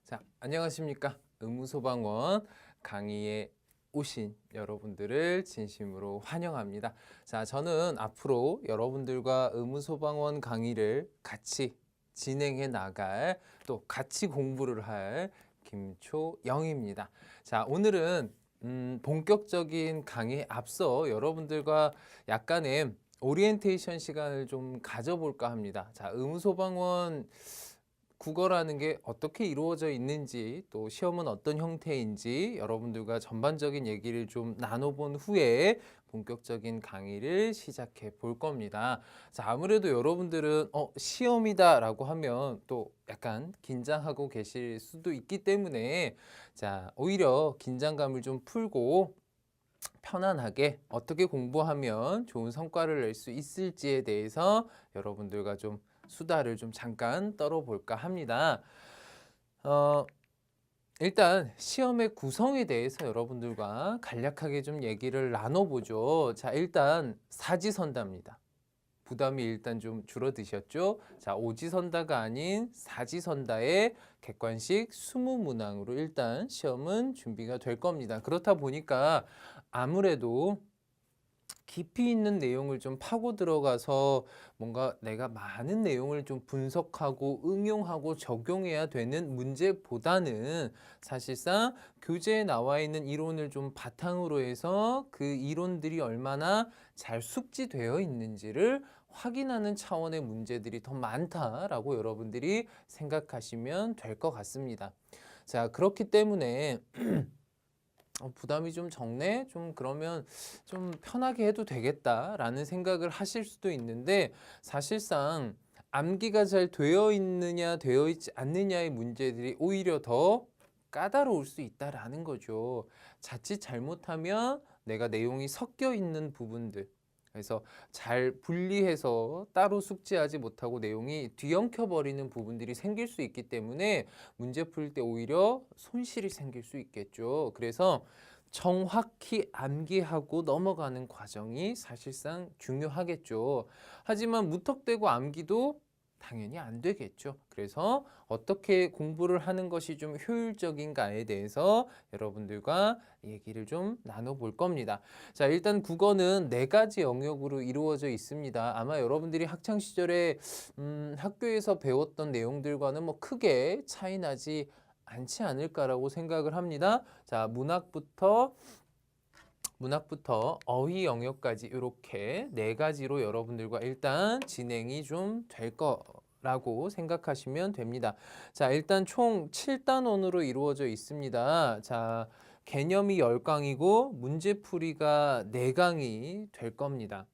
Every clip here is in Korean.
자, 안녕하십니까. 의무소방원 강의에 오신 여러분들을 진심으로 환영합니다. 자, 저는 앞으로 여러분들과 의무소방원 강의를 같이 진행해 나갈, 또 같이 공부를 할 김초영입니다. 자, 오늘은 본격적인 강의에 앞서 여러분들과 약간의 오리엔테이션 시간을 좀 가져볼까 합니다. 자, 의무소방원 국어라는 게 어떻게 이루어져 있는지, 또 시험은 어떤 형태인지 여러분들과 전반적인 얘기를 좀 나눠본 후에 본격적인 강의를 시작해 볼 겁니다. 자, 아무래도 여러분들은 시험이다 라고 하면 또 약간 긴장하고 계실 수도 있기 때문에, 자, 오히려 긴장감을 좀 풀고 편안하게 어떻게 공부하면 좋은 성과를 낼 수 있을지에 대해서 여러분들과 좀 수다를 좀 잠깐 떨어볼까 합니다. 어, 일단 시험의 구성에 대해서 여러분들과 간략하게 좀 얘기를 나눠보죠. 자, 일단 사지선다입니다. 부담이 일단 좀 줄어드셨죠? 자, 오지선다가 아닌 사지선다의 객관식 20문항으로 일단 시험은 준비가 될 겁니다. 그렇다 보니까 아무래도 깊이 있는 내용을 좀 파고 들어가서 뭔가 내가 많은 내용을 좀 분석하고 응용하고 적용해야 되는 문제보다는 사실상 교재에 나와 있는 이론을 좀 바탕으로 해서 그 이론들이 얼마나 잘 숙지되어 있는지를 확인하는 차원의 문제들이 더 많다라고 여러분들이 생각하시면 될 것 같습니다. 자, 그렇기 때문에 부담이 좀 적네? 좀 그러면 좀 편하게 해도 되겠다라는 생각을 하실 수도 있는데, 사실상 암기가 잘 되어 있느냐 되어 있지 않느냐의 문제들이 오히려 더 까다로울 수 있다라는 거죠. 자칫 잘못하면 내가 내용이 섞여 있는 부분들, 그래서 잘 분리해서 따로 숙지하지 못하고 내용이 뒤엉켜 버리는 부분들이 생길 수 있기 때문에 문제 풀 때 오히려 손실이 생길 수 있겠죠. 그래서 정확히 암기하고 넘어가는 과정이 사실상 중요하겠죠. 하지만 무턱대고 암기도 당연히 안 되겠죠. 그래서 어떻게 공부를 하는 것이 좀 효율적인가에 대해서 여러분들과 얘기를 좀 나눠볼 겁니다. 자, 일단 국어는 4가지 영역으로 이루어져 있습니다. 아마 여러분들이 학창 시절에 학교에서 배웠던 내용들과는 뭐 크게 차이 나지 않지 않을까라고 생각을 합니다. 자, 문학부터 어휘 영역까지 이렇게 4가지로 여러분들과 일단 진행이 좀 될 거라고 생각하시면 됩니다. 자, 일단 총 7단원으로 이루어져 있습니다. 자, 개념이 10강이고 문제풀이가 4강이 될 겁니다.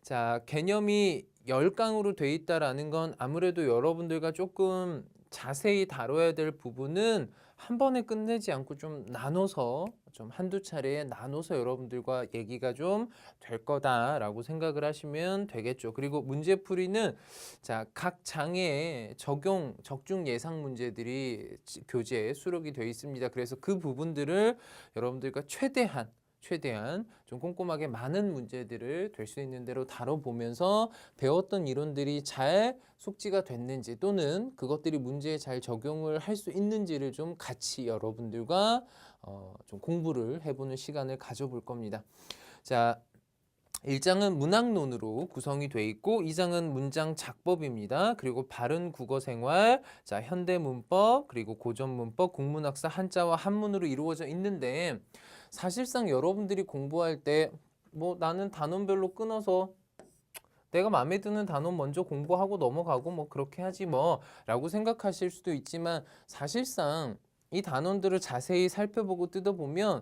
자, 개념이 10강으로 돼 있다라는 건 아무래도 여러분들과 조금 자세히 다뤄야 될 부분은 한 번에 끝내지 않고 좀 나눠서 좀 한두 차례에 나눠서 여러분들과 얘기가 좀 될 거다라고 생각을 하시면 되겠죠. 그리고 문제풀이는 자, 각 장에 적중 예상 문제들이 교재에 수록이 되어 있습니다. 그래서 그 부분들을 여러분들과 최대한 좀 꼼꼼하게 많은 문제들을 될 수 있는 대로 다뤄보면서 배웠던 이론들이 잘 숙지가 됐는지, 또는 그것들이 문제에 잘 적용을 할 수 있는지를 좀 같이 여러분들과 좀 공부를 해보는 시간을 가져볼 겁니다. 자, 1장은 문학론으로 구성이 되어 있고 2장은 문장 작법입니다. 그리고 바른 국어 생활, 자, 현대 문법, 그리고 고전 문법, 국문학사 한자와 한문으로 이루어져 있는데, 사실상 여러분들이 공부할 때 뭐 나는 단원별로 끊어서 내가 마음에 드는 단원 먼저 공부하고 넘어가고 뭐 그렇게 하지 뭐 라고 생각하실 수도 있지만, 사실상 이 단원들을 자세히 살펴보고 뜯어보면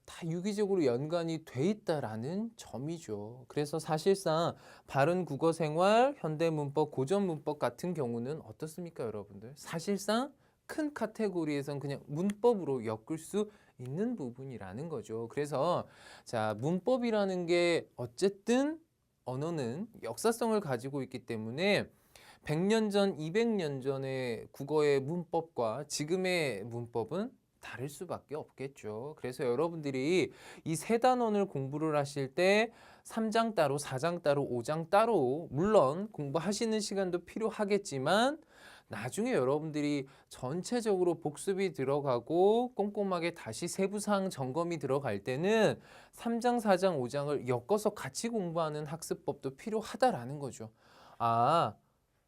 다 유기적으로 연관이 돼 있다라는 점이죠. 그래서 사실상 바른 국어 생활, 현대 문법, 고전 문법 같은 경우는 어떻습니까, 여러분들? 사실상 큰 카테고리에선 그냥 문법으로 엮을 수 있는 부분이라는 거죠. 그래서 자, 문법이라는 게 어쨌든 언어는 역사성을 가지고 있기 때문에 100년 전, 200년 전의 국어의 문법과 지금의 문법은 다를 수밖에 없겠죠. 그래서 여러분들이 이 3단원을 공부를 하실 때 3장 따로, 4장 따로, 5장 따로 물론 공부하시는 시간도 필요하겠지만, 나중에 여러분들이 전체적으로 복습이 들어가고 꼼꼼하게 다시 세부사항 점검이 들어갈 때는 3장, 4장, 5장을 엮어서 같이 공부하는 학습법도 필요하다라는 거죠. 아,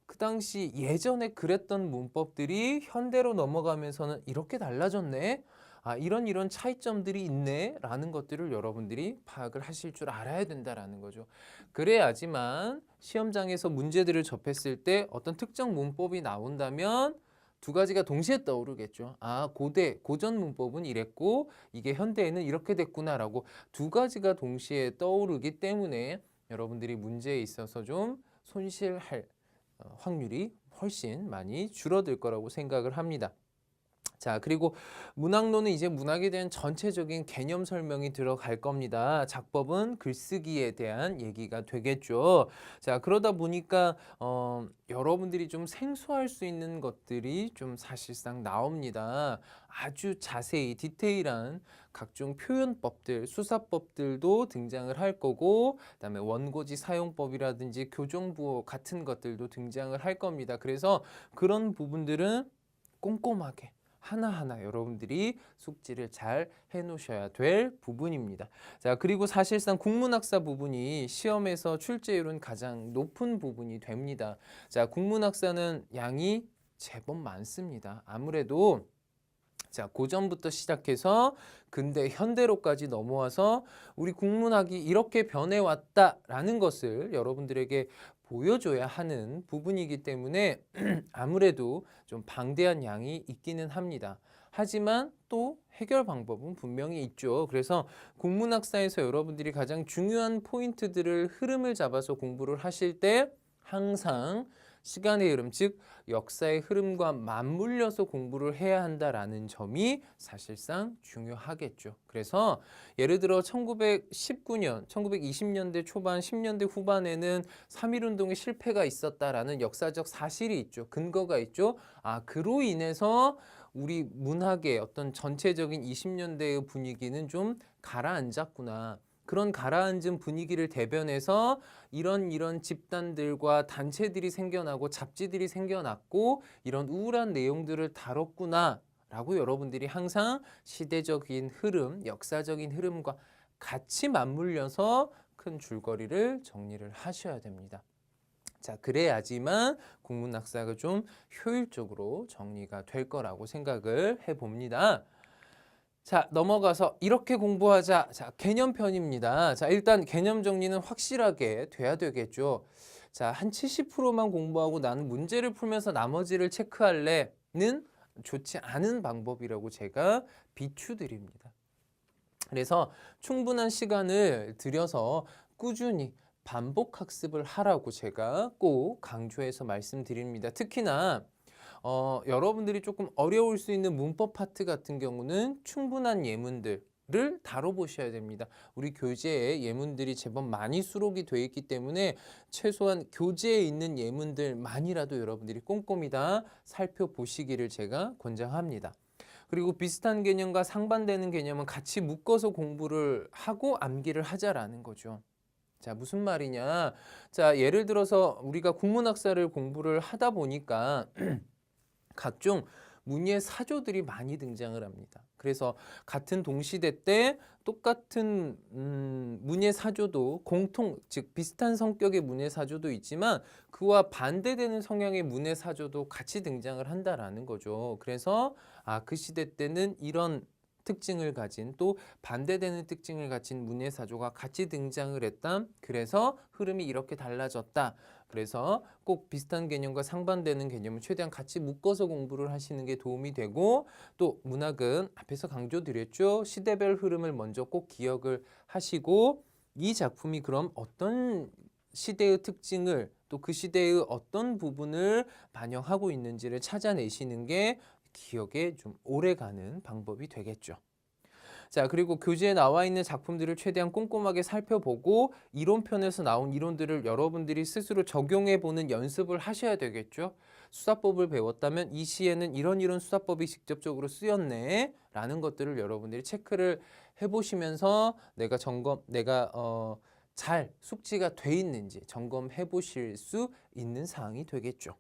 그 당시 예전에 그랬던 문법들이 현대로 넘어가면서는 이렇게 달라졌네. 아, 이런 차이점들이 있네. 라는 것들을 여러분들이 파악을 하실 줄 알아야 된다라는 거죠. 그래야지만 시험장에서 문제들을 접했을 때 어떤 특정 문법이 나온다면 두 가지가 동시에 떠오르겠죠. 아, 고전 문법은 이랬고 이게 현대에는 이렇게 됐구나라고 두 가지가 동시에 떠오르기 때문에 여러분들이 문제에 있어서 좀 손실할 확률이 훨씬 많이 줄어들 거라고 생각을 합니다. 자, 그리고 문학론은 이제 문학에 대한 전체적인 개념 설명이 들어갈 겁니다. 작법은 글쓰기에 대한 얘기가 되겠죠. 자, 그러다 보니까 여러분들이 좀 생소할 수 있는 것들이 좀 사실상 나옵니다. 아주 자세히 디테일한 각종 표현법들, 수사법들도 등장을 할 거고, 그다음에 원고지 사용법이라든지 교정부호 같은 것들도 등장을 할 겁니다. 그래서 그런 부분들은 꼼꼼하게 하나하나 여러분들이 숙지를 잘 해놓으셔야 될 부분입니다. 자, 그리고 사실상 국문학사 부분이 시험에서 출제율은 가장 높은 부분이 됩니다. 자, 국문학사는 양이 제법 많습니다. 아무래도 자, 고전부터 시작해서 근대 현대로까지 넘어와서 우리 국문학이 이렇게 변해왔다라는 것을 여러분들에게 보여줘야 하는 부분이기 때문에 아무래도 좀 방대한 양이 있기는 합니다. 하지만 또 해결 방법은 분명히 있죠. 그래서 국문학사에서 여러분들이 가장 중요한 포인트들을 흐름을 잡아서 공부를 하실 때 항상 시간의 흐름, 즉 역사의 흐름과 맞물려서 공부를 해야 한다라는 점이 사실상 중요하겠죠. 그래서 예를 들어 1919년, 1920년대 초반, 10년대 후반에는 3.1운동의 실패가 있었다라는 역사적 사실이 있죠. 근거가 있죠. 아, 그로 인해서 우리 문학의 어떤 전체적인 20년대의 분위기는 좀 가라앉았구나. 그런 가라앉은 분위기를 대변해서 이런 집단들과 단체들이 생겨나고 잡지들이 생겨났고 이런 우울한 내용들을 다뤘구나 라고 여러분들이 항상 시대적인 흐름, 역사적인 흐름과 같이 맞물려서 큰 줄거리를 정리를 하셔야 됩니다. 자, 그래야지만 국문학사가 좀 효율적으로 정리가 될 거라고 생각을 해봅니다. 자, 넘어가서 이렇게 공부하자. 자, 개념편입니다. 자, 일단 개념 정리는 확실하게 돼야 되겠죠. 자, 한 70%만 공부하고 나는 문제를 풀면서 나머지를 체크할래는 좋지 않은 방법이라고 제가 비추드립니다. 그래서 충분한 시간을 들여서 꾸준히 반복 학습을 하라고 제가 꼭 강조해서 말씀드립니다. 특히나 여러분들이 조금 어려울 수 있는 문법 파트 같은 경우는 충분한 예문들을 다뤄보셔야 됩니다. 우리 교재에 예문들이 제법 많이 수록이 되어 있기 때문에 최소한 교재에 있는 예문들만이라도 여러분들이 꼼꼼히 다 살펴보시기를 제가 권장합니다. 그리고 비슷한 개념과 상반되는 개념은 같이 묶어서 공부를 하고 암기를 하자라는 거죠. 자, 무슨 말이냐? 자, 예를 들어서 우리가 국문학사를 공부를 하다 보니까 각종 문예 사조들이 많이 등장을 합니다. 그래서 같은 동시대 때 똑같은 문예 사조도 즉 비슷한 성격의 문예 사조도 있지만 그와 반대되는 성향의 문예 사조도 같이 등장을 한다라는 거죠. 그래서 그 시대 때는 이런 특징을 가진 또 반대되는 특징을 가진 문예 사조가 같이 등장을 했다. 그래서 흐름이 이렇게 달라졌다. 그래서 꼭 비슷한 개념과 상반되는 개념을 최대한 같이 묶어서 공부를 하시는 게 도움이 되고, 또 문학은 앞에서 강조드렸죠. 시대별 흐름을 먼저 꼭 기억을 하시고 이 작품이 그럼 어떤 시대의 특징을 또 그 시대의 어떤 부분을 반영하고 있는지를 찾아내시는 게 기억에 좀 오래가는 방법이 되겠죠. 자, 그리고 교재에 나와 있는 작품들을 최대한 꼼꼼하게 살펴보고 이론편에서 나온 이론들을 여러분들이 스스로 적용해보는 연습을 하셔야 되겠죠. 수사법을 배웠다면 이 시에는 이런 수사법이 직접적으로 쓰였네 라는 것들을 여러분들이 체크를 해보시면서 내가 잘 숙지가 돼 있는지 점검해 보실 수 있는 사항이 되겠죠.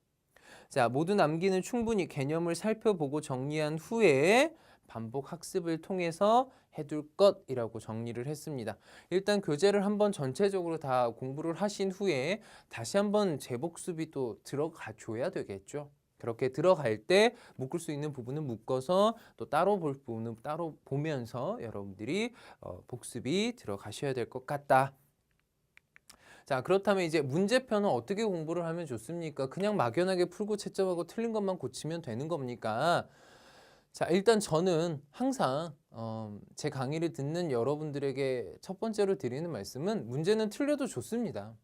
자, 모든 암기는 충분히 개념을 살펴보고 정리한 후에 반복 학습을 통해서 해둘 것이라고 정리를 했습니다. 일단 교재를 한번 전체적으로 다 공부를 하신 후에 다시 한번 재복습이 또 들어가 줘야 되겠죠. 그렇게 들어갈 때 묶을 수 있는 부분은 묶어서 또 따로 볼 부분은 따로 보면서 여러분들이 복습이 들어가셔야 될 것 같다. 자, 그렇다면 이제 문제편은 어떻게 공부를 하면 좋습니까? 그냥 막연하게 풀고 채점하고 틀린 것만 고치면 되는 겁니까? 자, 일단 저는 항상 제 강의를 듣는 여러분들에게 첫 번째로 드리는 말씀은 문제는 틀려도 좋습니다.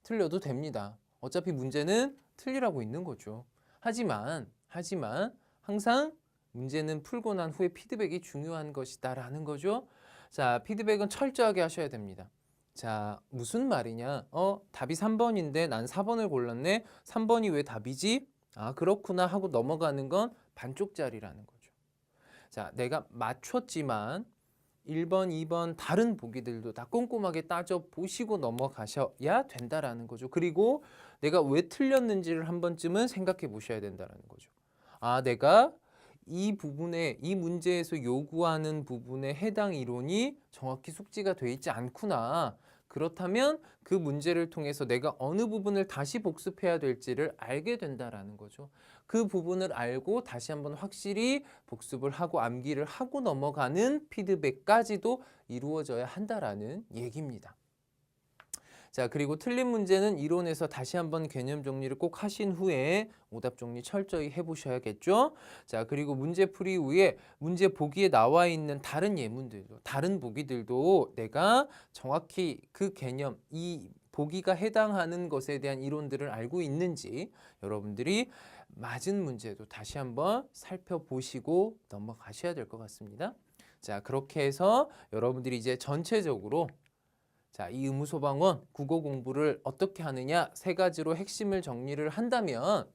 틀려도 됩니다. 어차피 문제는 틀리라고 있는 거죠. 하지만 항상 문제는 풀고 난 후에 피드백이 중요한 것이다라는 거죠. 자, 피드백은 철저하게 하셔야 됩니다. 자, 무슨 말이냐? 답이 3번인데 난 4번을 골랐네. 3번이 왜 답이지? 아, 그렇구나 하고 넘어가는 건 반쪽짜리라는 거죠. 자, 내가 맞췄지만 1번, 2번 다른 보기들도 다 꼼꼼하게 따져 보시고 넘어가셔야 된다라는 거죠. 그리고 내가 왜 틀렸는지를 한 번쯤은 생각해 보셔야 된다라는 거죠. 아, 내가 이 부분에, 이 문제에서 요구하는 부분에 해당 이론이 정확히 숙지가 돼 있지 않구나. 그렇다면 그 문제를 통해서 내가 어느 부분을 다시 복습해야 될지를 알게 된다라는 거죠. 그 부분을 알고 다시 한번 확실히 복습을 하고 암기를 하고 넘어가는 피드백까지도 이루어져야 한다라는 얘기입니다. 자, 그리고 틀린 문제는 이론에서 다시 한번 개념 정리를 꼭 하신 후에 오답 정리 철저히 해보셔야겠죠. 자, 그리고 문제풀이 후에 문제 보기에 나와 있는 다른 예문들도, 다른 보기들도 내가 정확히 그 개념, 이 보기가 해당하는 것에 대한 이론들을 알고 있는지 여러분들이 맞은 문제도 다시 한번 살펴보시고 넘어가셔야 될 것 같습니다. 자, 그렇게 해서 여러분들이 이제 전체적으로 자, 이 의무소방원 국어 공부를 어떻게 하느냐 세 가지로 핵심을 정리를 한다면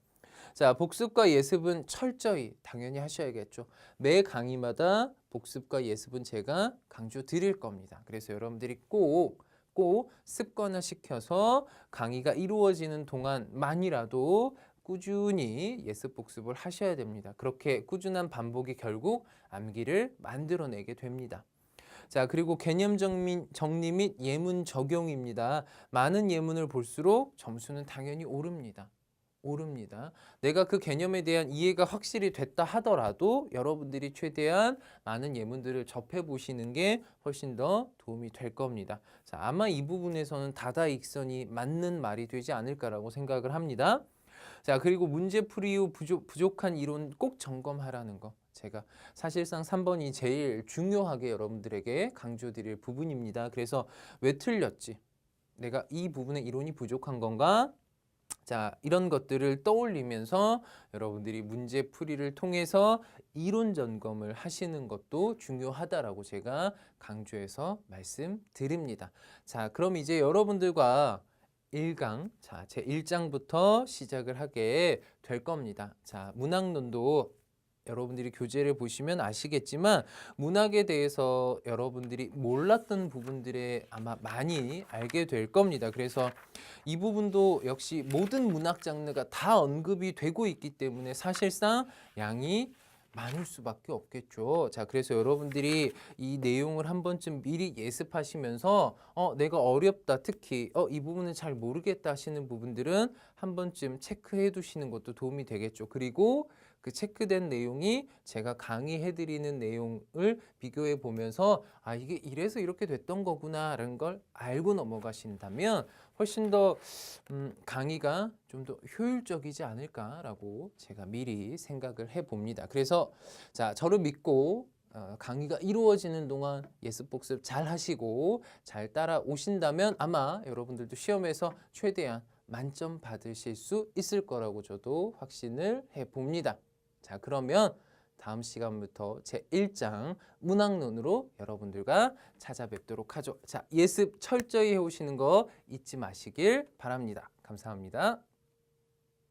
자, 복습과 예습은 철저히 당연히 하셔야겠죠. 매 강의마다 복습과 예습은 제가 강조 드릴 겁니다. 그래서 여러분들이 꼭 습관화 시켜서 강의가 이루어지는 동안만이라도 꾸준히 예습 복습을 하셔야 됩니다. 그렇게 꾸준한 반복이 결국 암기를 만들어내게 됩니다. 자, 그리고 개념 정리 및 예문 적용입니다. 많은 예문을 볼수록 점수는 당연히 오릅니다. 내가 그 개념에 대한 이해가 확실히 됐다 하더라도 여러분들이 최대한 많은 예문들을 접해 보시는 게 훨씬 더 도움이 될 겁니다. 자, 아마 이 부분에서는 다다익선이 맞는 말이 되지 않을까라고 생각을 합니다. 자, 그리고 문제풀이 후 부족한 이론 꼭 점검하라는 거. 제가 사실상 3번이 제일 중요하게 여러분들에게 강조드릴 부분입니다. 그래서 왜 틀렸지? 내가 이 부분에 이론이 부족한 건가? 자, 이런 것들을 떠올리면서 여러분들이 문제풀이를 통해서 이론 점검을 하시는 것도 중요하다라고 제가 강조해서 말씀드립니다. 자, 그럼 이제 여러분들과 1강, 자, 제 1장부터 시작을 하게 될 겁니다. 자, 문학론도 여러분들이 교재를 보시면 아시겠지만 문학에 대해서 여러분들이 몰랐던 부분들에 아마 많이 알게 될 겁니다. 그래서 이 부분도 역시 모든 문학 장르가 다 언급이 되고 있기 때문에 사실상 양이 많을 수밖에 없겠죠. 자, 그래서 여러분들이 이 내용을 한 번쯤 미리 예습하시면서 내가 어렵다, 특히 이 부분은 잘 모르겠다 하시는 부분들은 한 번쯤 체크해 두시는 것도 도움이 되겠죠. 그리고 그 체크된 내용이 제가 강의해드리는 내용을 비교해 보면서 아, 이게 이래서 이렇게 됐던 거구나 라는 걸 알고 넘어가신다면 훨씬 더 강의가 좀 더 효율적이지 않을까라고 제가 미리 생각을 해봅니다. 그래서 자, 저를 믿고 강의가 이루어지는 동안 예습 복습 잘 하시고 잘 따라오신다면 아마 여러분들도 시험에서 최대한 만점 받으실 수 있을 거라고 저도 확신을 해봅니다. 자, 그러면 다음 시간부터 제 1장 문학론으로 여러분들과 찾아뵙도록 하죠. 자, 예습 철저히 해오시는 거 잊지 마시길 바랍니다. 감사합니다.